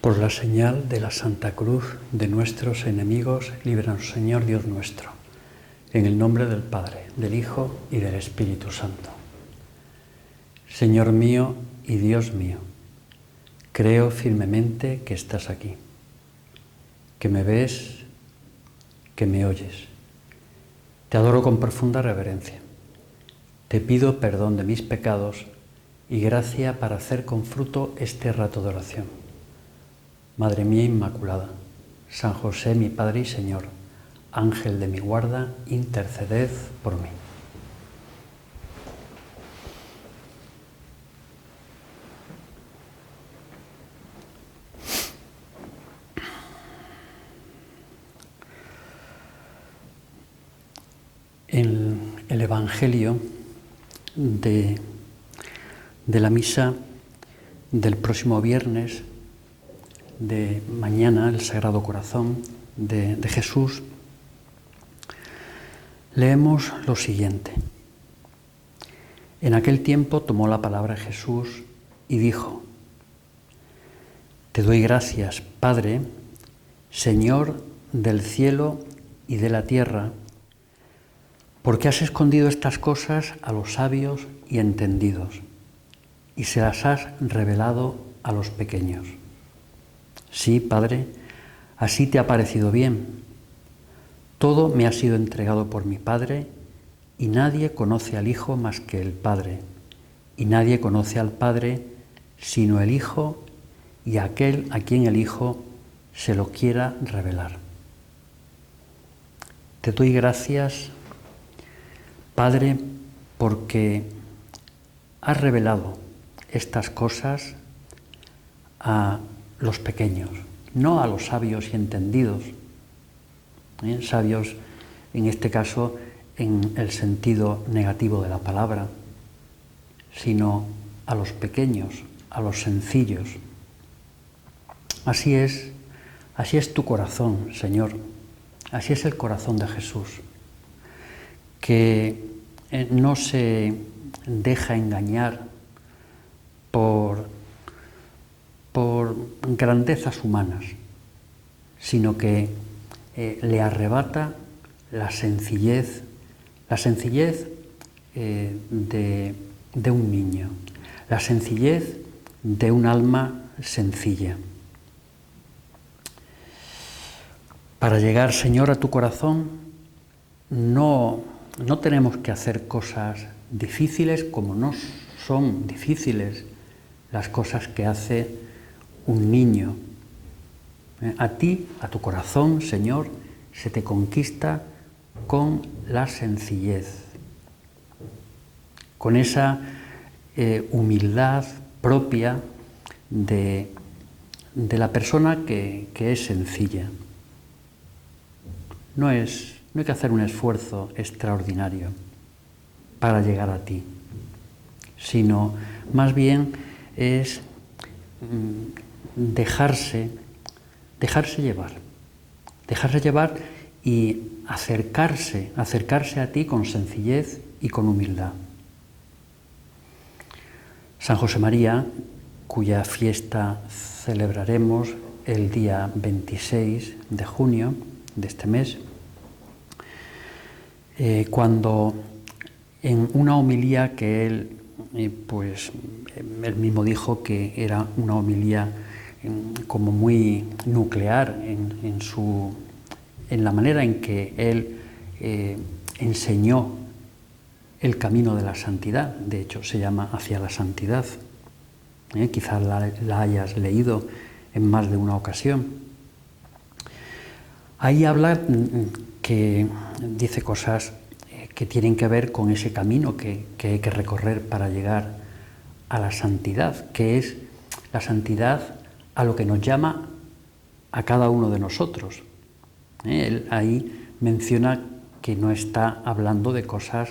Por la señal de la Santa Cruz de nuestros enemigos, líbranos, Señor Dios nuestro. En el nombre del Padre, del Hijo y del Espíritu Santo. Señor mío y Dios mío, creo firmemente que estás aquí, que me ves, que me oyes. Te adoro con profunda reverencia. Te pido perdón de mis pecados y gracia para hacer con fruto este rato de oración. Madre mía Inmaculada, San José mi Padre y Señor, Ángel de mi guarda, interceded por mí. En el Evangelio de la misa del próximo viernes, de mañana, el Sagrado Corazón de Jesús, leemos lo siguiente. En aquel tiempo tomó la palabra Jesús y dijo: Te doy gracias, Padre, Señor del cielo y de la tierra, porque has escondido estas cosas a los sabios y entendidos, y se las has revelado a los pequeños. Sí, Padre, así te ha parecido bien. Todo me ha sido entregado por mi Padre, y nadie conoce al Hijo más que el Padre, y nadie conoce al Padre sino el Hijo y aquel a quien el Hijo se lo quiera revelar. Te doy gracias, Padre, porque has revelado estas cosas a los pequeños, no a los sabios y entendidos. Sabios, en este caso, en el sentido negativo de la palabra, sino a los pequeños, a los sencillos. Así es tu corazón, Señor. Así es el corazón de Jesús, que no se deja engañar por grandezas humanas, sino que le arrebata la sencillez de un niño, la sencillez de un alma sencilla. Para llegar, Señor, a tu corazón, no tenemos que hacer cosas difíciles como no son difíciles las cosas que hace un niño. A ti, a tu corazón, Señor, se te conquista con la sencillez, con esa humildad propia de la persona que es sencilla. No hay que hacer un esfuerzo extraordinario para llegar a ti, sino más bien es dejarse llevar y acercarse a ti con sencillez y con humildad. San José María, cuya fiesta celebraremos el día 26 de junio de este mes, cuando en una homilía que él mismo dijo que era una homilía como muy nuclear en la manera en que él enseñó el camino de la santidad. De hecho, se llama Hacia la Santidad. Quizás la hayas leído en más de una ocasión. Ahí habla que dice cosas que tienen que ver con ese camino que hay que recorrer para llegar a la santidad, que es la santidad a lo que nos llama a cada uno de nosotros. Él ahí menciona que no está hablando de cosas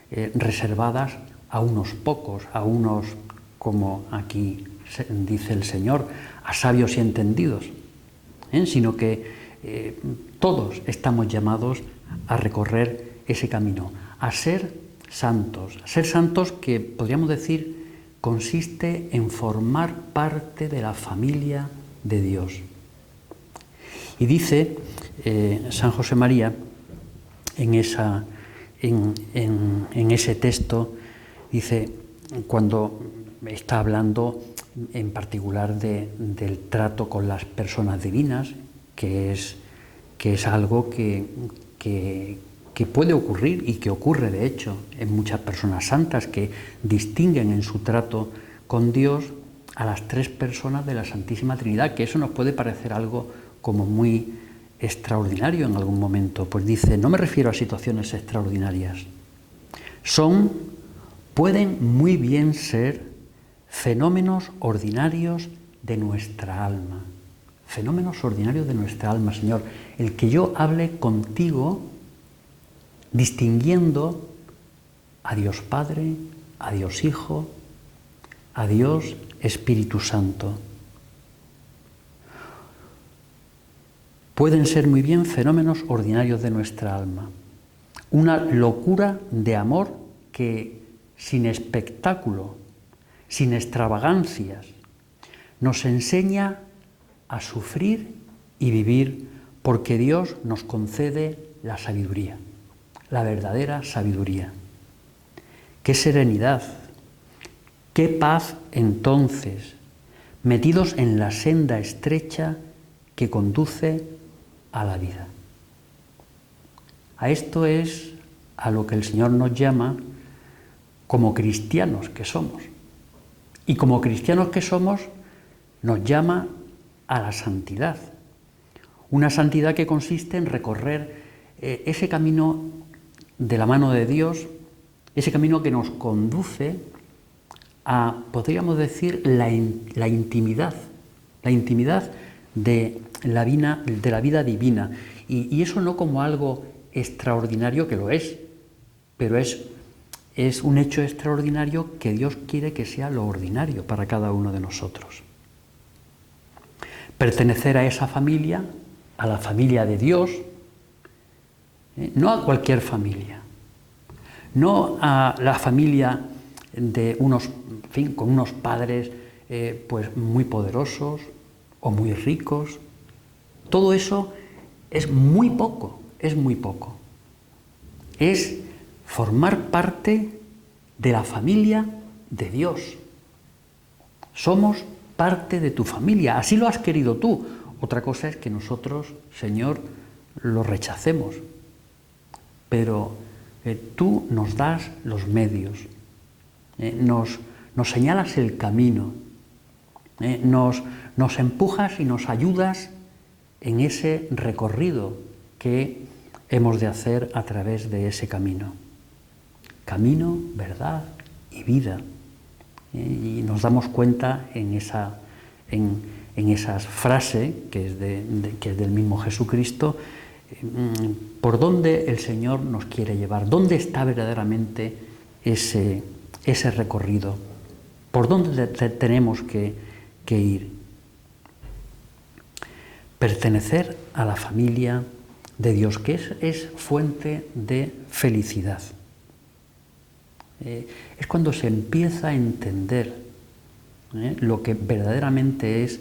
reservadas a unos pocos, a unos, como aquí dice el Señor, a sabios y entendidos, sino que todos estamos llamados a recorrer ese camino, a ser santos que podríamos decir consiste en formar parte de la familia de Dios. Y dice San José María en ese texto, dice, cuando está hablando en particular del trato con las personas divinas, que es algo que puede ocurrir y que ocurre de hecho en muchas personas santas que distinguen en su trato con Dios a las tres personas de la Santísima Trinidad, que eso nos puede parecer algo como muy extraordinario en algún momento. Pues dice, no me refiero a situaciones extraordinarias, pueden muy bien ser fenómenos ordinarios de nuestra alma. Fenómenos ordinarios de nuestra alma, Señor. El que yo hable contigo distinguiendo a Dios Padre, a Dios Hijo, a Dios Espíritu Santo. Pueden ser muy bien fenómenos ordinarios de nuestra alma. Una locura de amor que, sin espectáculo, sin extravagancias, nos enseña a sufrir y vivir porque Dios nos concede la sabiduría, la verdadera sabiduría. ¡Qué serenidad! ¡Qué paz entonces! Metidos en la senda estrecha que conduce a la vida. A esto es a lo que el Señor nos llama como cristianos que somos. Y como cristianos que somos, nos llama a la santidad. Una santidad que consiste en recorrer ese camino de la mano de Dios, ese camino que nos conduce a, podríamos decir, la intimidad de la vida divina. Y eso no como algo extraordinario, que lo es, pero es un hecho extraordinario que Dios quiere que sea lo ordinario para cada uno de nosotros. Pertenecer a esa familia, a la familia de Dios, no a cualquier familia, no a la familia de con unos padres pues muy poderosos o muy ricos. Todo eso es muy poco, es muy poco. Es formar parte de la familia de Dios. Somos parte de tu familia, así lo has querido tú. Otra cosa es que nosotros, Señor, lo rechacemos. Pero tú nos das los medios, nos señalas el camino, nos empujas y nos ayudas en ese recorrido que hemos de hacer a través de ese camino. Camino, verdad y vida. Y nos damos cuenta en esa frase que es del mismo Jesucristo, por dónde el Señor nos quiere llevar, dónde está verdaderamente ese recorrido, por dónde tenemos que ir. Pertenecer a la familia de Dios, que es fuente de felicidad. Es cuando se empieza a entender lo que verdaderamente es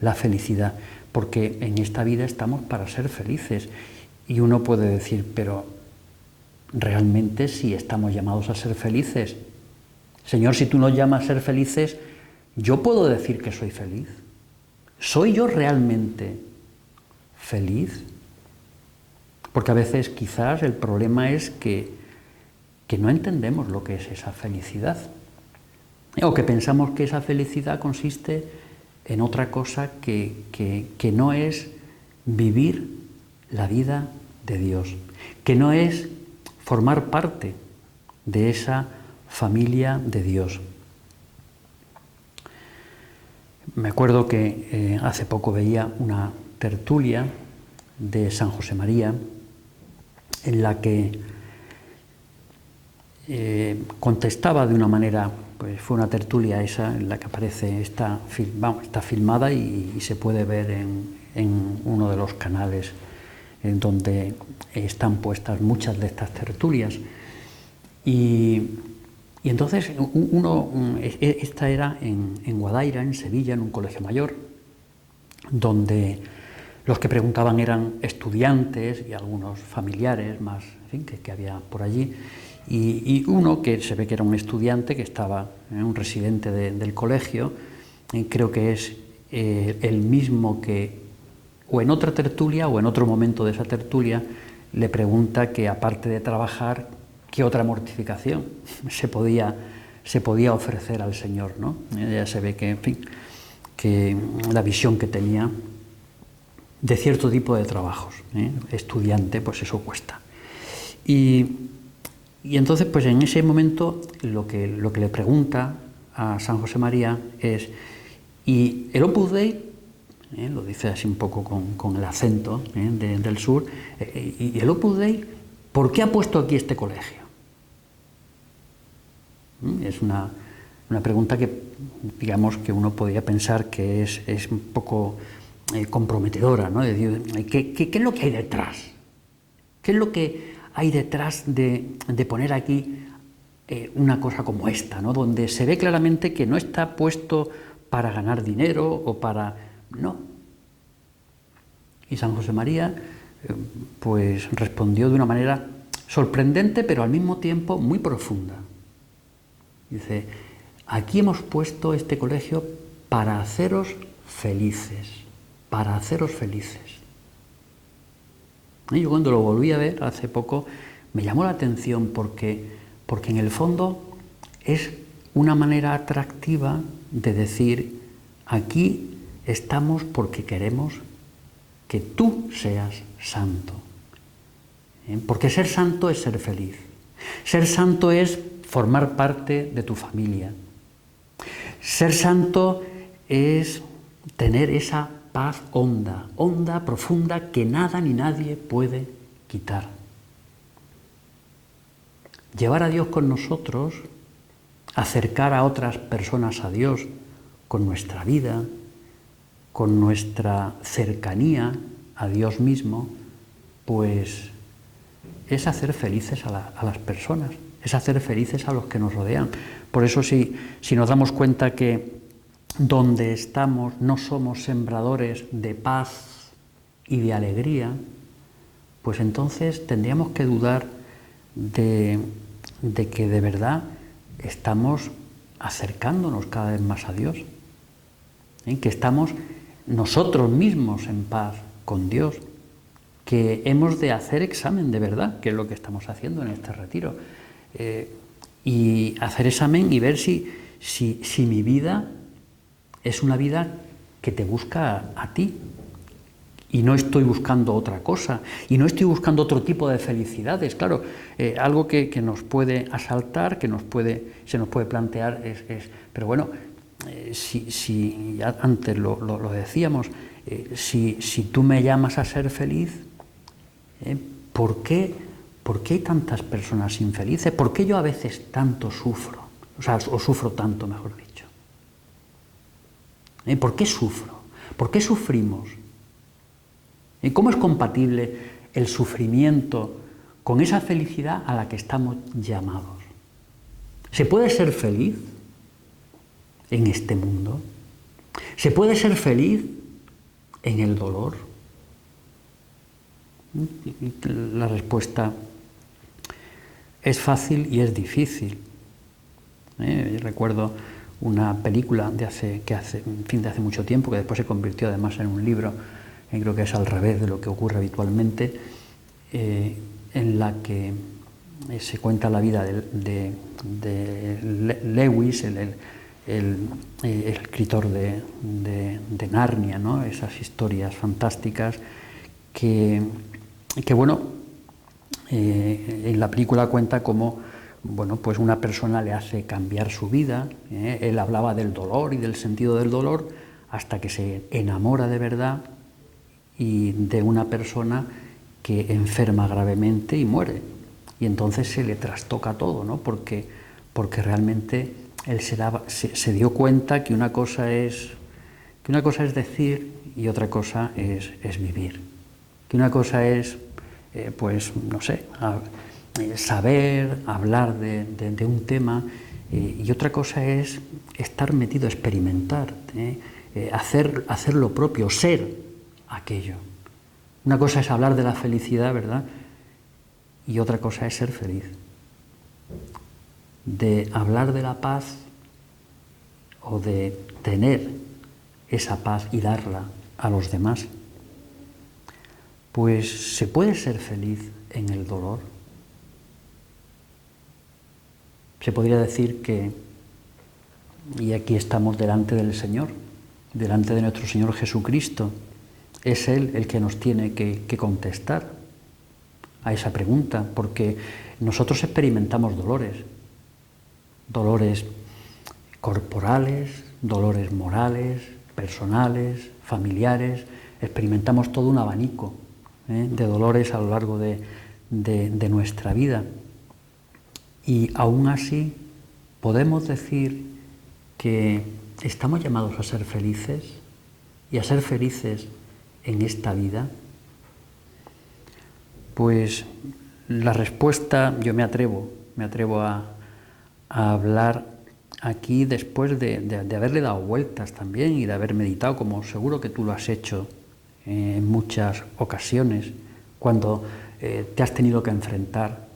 la felicidad, porque en esta vida estamos para ser felices y uno puede decir, pero realmente si estamos llamados a ser felices, Señor, si tú nos llamas a ser felices, ¿yo puedo decir que soy feliz? ¿Soy yo realmente feliz? Porque a veces quizás el problema es que no entendemos lo que es esa felicidad, o que pensamos que esa felicidad consiste en otra cosa que no es vivir la vida de Dios, que no es formar parte de esa familia de Dios. Me acuerdo que hace poco veía una tertulia de San José María en la que contestaba de una manera, pues fue una tertulia esa en la que aparece, está filmada y se puede ver en uno de los canales en donde están puestas muchas de estas tertulias. Y entonces esta era en Guadaira, en Sevilla, en un colegio mayor, donde los que preguntaban eran estudiantes y algunos familiares más, en fin, que había por allí, y uno que se ve que era un estudiante, que estaba, un residente del colegio, creo que es el mismo que, o en otra tertulia o en otro momento de esa tertulia, le pregunta que aparte de trabajar, ¿qué otra mortificación se podía ofrecer al Señor, ¿no? Ya se ve que, en fin, que la visión que tenía de cierto tipo de trabajos, estudiante, pues eso cuesta. Y entonces, pues en ese momento, lo que le pregunta a San José María es, ¿y el Opus Dei? Lo dice así un poco con el acento del sur, ¿y el Opus Dei por qué ha puesto aquí este colegio? Es una pregunta que, digamos, que uno podría pensar que es un poco comprometedora, ¿no? Es decir, ¿qué es lo que hay detrás? ¿Qué es lo que hay detrás de poner aquí una cosa como esta, ¿no? Donde se ve claramente que no está puesto para ganar dinero o para... No. Y San José María pues respondió de una manera sorprendente, pero al mismo tiempo muy profunda. Dice, aquí hemos puesto este colegio para haceros felices, para haceros felices. Y yo cuando lo volví a ver hace poco me llamó la atención porque en el fondo es una manera atractiva de decir, aquí estamos porque queremos que tú seas santo. Porque ser santo es ser feliz. Ser santo es formar parte de tu familia. Ser santo es tener esa paz honda, profunda, que nada ni nadie puede quitar. Llevar a Dios con nosotros, acercar a otras personas a Dios con nuestra vida, con nuestra cercanía a Dios mismo, pues es hacer felices a las personas, es hacer felices a los que nos rodean. Por eso si nos damos cuenta que donde estamos no somos sembradores de paz y de alegría, pues entonces tendríamos que dudar de que de verdad estamos acercándonos cada vez más a Dios, que estamos nosotros mismos en paz con Dios, que hemos de hacer examen de verdad, que es lo que estamos haciendo en este retiro, y hacer examen y ver si mi vida es una vida que te busca a ti, y no estoy buscando otra cosa, y no estoy buscando otro tipo de felicidades. Claro, algo que nos puede asaltar, se nos puede plantear pero bueno, si ya antes lo decíamos, si tú me llamas a ser feliz, ¿por qué hay tantas personas infelices? ¿Por qué yo a veces tanto sufro? O sufro tanto, mejor dicho. ¿Por qué sufro? ¿Por qué sufrimos? ¿Cómo es compatible el sufrimiento con esa felicidad a la que estamos llamados? ¿Se puede ser feliz en este mundo? ¿Se puede ser feliz en el dolor? La respuesta es fácil y es difícil. Recuerdo una película de hace mucho tiempo, que después se convirtió además en un libro, creo que es al revés de lo que ocurre habitualmente, en la que se cuenta la vida de Lewis, el escritor de Narnia, ¿no? Esas historias fantásticas que bueno, en la película cuenta cómo, bueno, pues una persona le hace cambiar su vida. Él hablaba del dolor y del sentido del dolor hasta que se enamora de verdad y de una persona que enferma gravemente y muere. Y entonces se le trastoca todo, ¿no? Porque realmente él se dio cuenta que una cosa es decir y otra cosa es vivir. Que una cosa es, pues, no sé, saber, hablar de un tema, y otra cosa es estar metido, experimentar, hacer lo propio, ser aquello. Una cosa es hablar de la felicidad, ¿verdad? Y otra cosa es ser feliz. De hablar de la paz o de tener esa paz y darla a los demás. Pues se puede ser feliz en el dolor. Se podría decir que, y aquí estamos delante del Señor, delante de nuestro Señor Jesucristo, es Él el que nos tiene que contestar a esa pregunta, porque nosotros experimentamos dolores, dolores corporales, dolores morales, personales, familiares, experimentamos todo un abanico de dolores a lo largo de nuestra vida. Y aún así podemos decir que estamos llamados a ser felices y a ser felices en esta vida. Pues la respuesta, yo me atrevo a hablar aquí después de haberle dado vueltas también y de haber meditado, como seguro que tú lo has hecho en muchas ocasiones, cuando te has tenido que enfrentar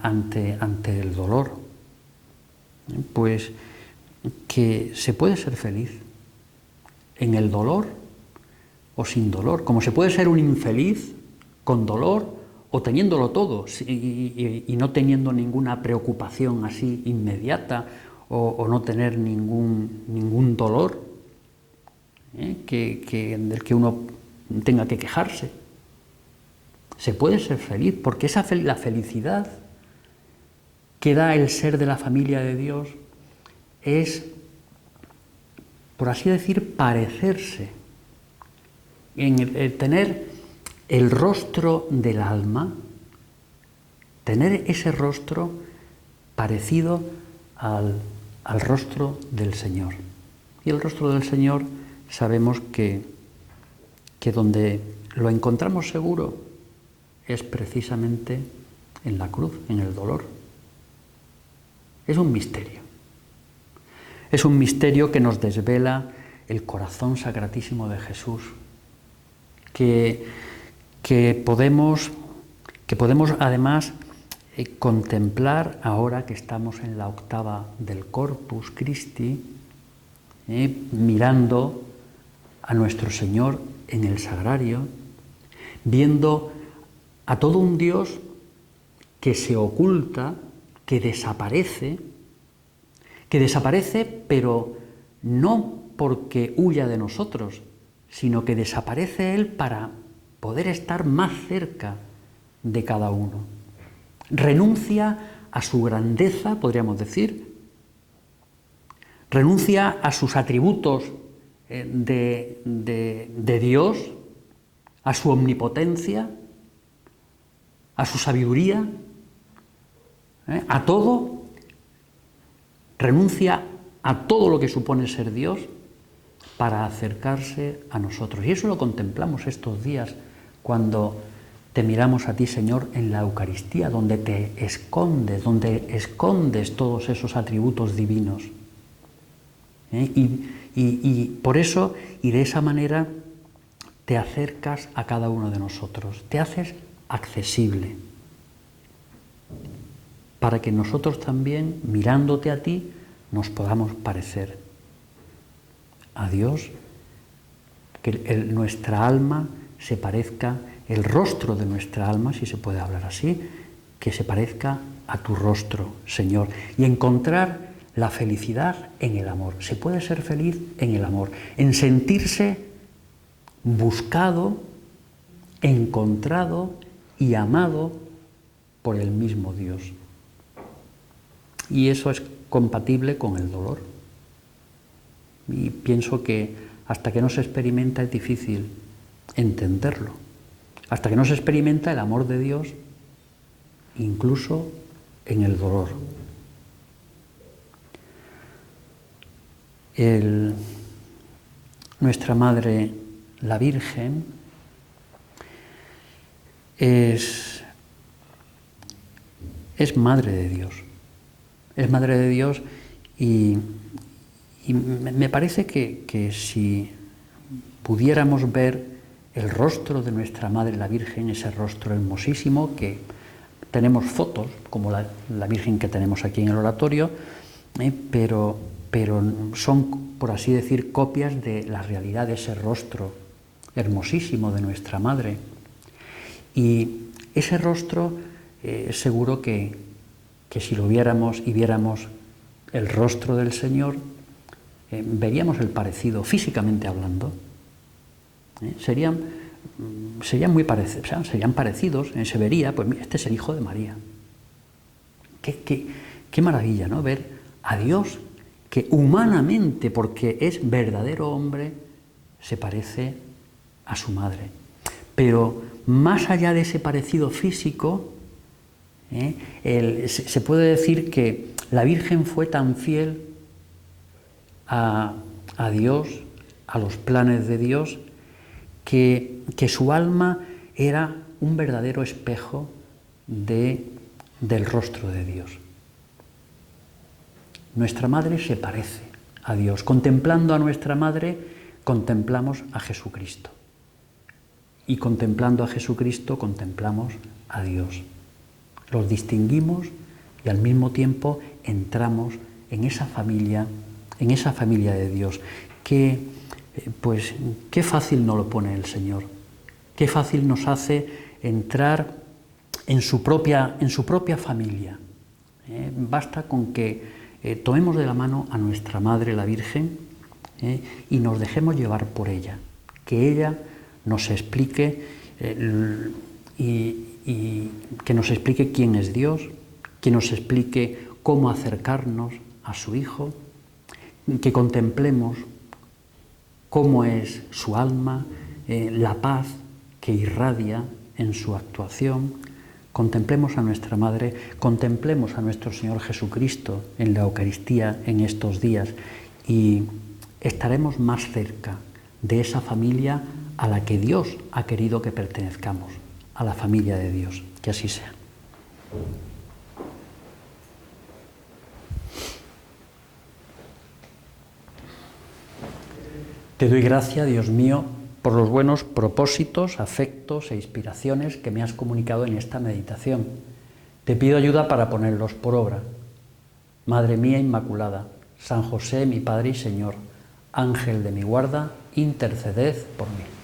ante el dolor. Pues que se puede ser feliz en el dolor o sin dolor, como se puede ser un infeliz con dolor o teniéndolo todo y no teniendo ninguna preocupación así inmediata o no tener ningún dolor del que uno tenga que quejarse. Se puede ser feliz porque la felicidad que da el ser de la familia de Dios es, por así decir, parecerse, en el tener el rostro del alma, tener ese rostro parecido al rostro del Señor. Y el rostro del Señor sabemos que donde lo encontramos seguro es precisamente en la cruz, en el dolor. Es un misterio. Es un misterio que nos desvela el corazón sacratísimo de Jesús, que podemos además contemplar ahora que estamos en la octava del Corpus Christi, mirando a nuestro Señor en el sagrario, viendo a todo un Dios que se oculta, que desaparece, pero no porque huya de nosotros, sino que desaparece Él para poder estar más cerca de cada uno. Renuncia a su grandeza, podríamos decir, renuncia a sus atributos de Dios, a su omnipotencia, a su sabiduría, a todo, renuncia a todo lo que supone ser Dios para acercarse a nosotros. Y eso lo contemplamos estos días cuando te miramos a ti, Señor, en la Eucaristía, donde te escondes, donde escondes todos esos atributos divinos. Y por eso, y de esa manera, te acercas a cada uno de nosotros, te haces accesible, para que nosotros también, mirándote a ti, nos podamos parecer a Dios, que nuestra alma se parezca, el rostro de nuestra alma, si se puede hablar así, que se parezca a tu rostro, Señor, y encontrar la felicidad en el amor. Se puede ser feliz en el amor, en sentirse buscado, encontrado y amado por el mismo Dios. Y eso es compatible con el dolor. Y pienso que hasta que no se experimenta es difícil entenderlo. Hasta que no se experimenta el amor de Dios, incluso en el dolor. Nuestra Madre, la Virgen, es Madre de Dios. Es Madre de Dios y Y me parece que si pudiéramos ver el rostro de nuestra Madre la Virgen, ese rostro hermosísimo, que tenemos fotos, como la Virgen que tenemos aquí en el oratorio, pero son, por así decir, copias de la realidad de ese rostro hermosísimo de nuestra Madre. Y ese rostro, seguro que si lo viéramos y viéramos el rostro del Señor, veríamos el parecido, físicamente hablando. Serían muy parecidos, serían parecidos, se vería, pues mira, este es el Hijo de María. Qué maravilla, ¿no? Ver a Dios que humanamente, porque es verdadero hombre, se parece a su madre. Pero más allá de ese parecido físico, se puede decir que la Virgen fue tan fiel a Dios, a los planes de Dios, que su alma era un verdadero espejo del rostro de Dios. Nuestra Madre se parece a Dios. Contemplando a nuestra Madre, contemplamos a Jesucristo. Y contemplando a Jesucristo, contemplamos a Dios. Los distinguimos y al mismo tiempo entramos en esa familia de Dios, que pues qué fácil nos lo pone el Señor, qué fácil nos hace entrar en su propia familia. Basta con que tomemos de la mano a nuestra Madre la Virgen y nos dejemos llevar por ella, que ella nos explique y que nos explique quién es Dios, que nos explique cómo acercarnos a su Hijo, que contemplemos cómo es su alma, la paz que irradia en su actuación. Contemplemos a nuestra Madre, contemplemos a nuestro Señor Jesucristo en la Eucaristía en estos días y estaremos más cerca de esa familia a la que Dios ha querido que pertenezcamos, a la familia de Dios. Que así sea. Te doy gracias, Dios mío, por los buenos propósitos, afectos e inspiraciones que me has comunicado en esta meditación. Te pido ayuda para ponerlos por obra. Madre mía Inmaculada, San José, mi Padre y Señor, Ángel de mi guarda, interceded por mí.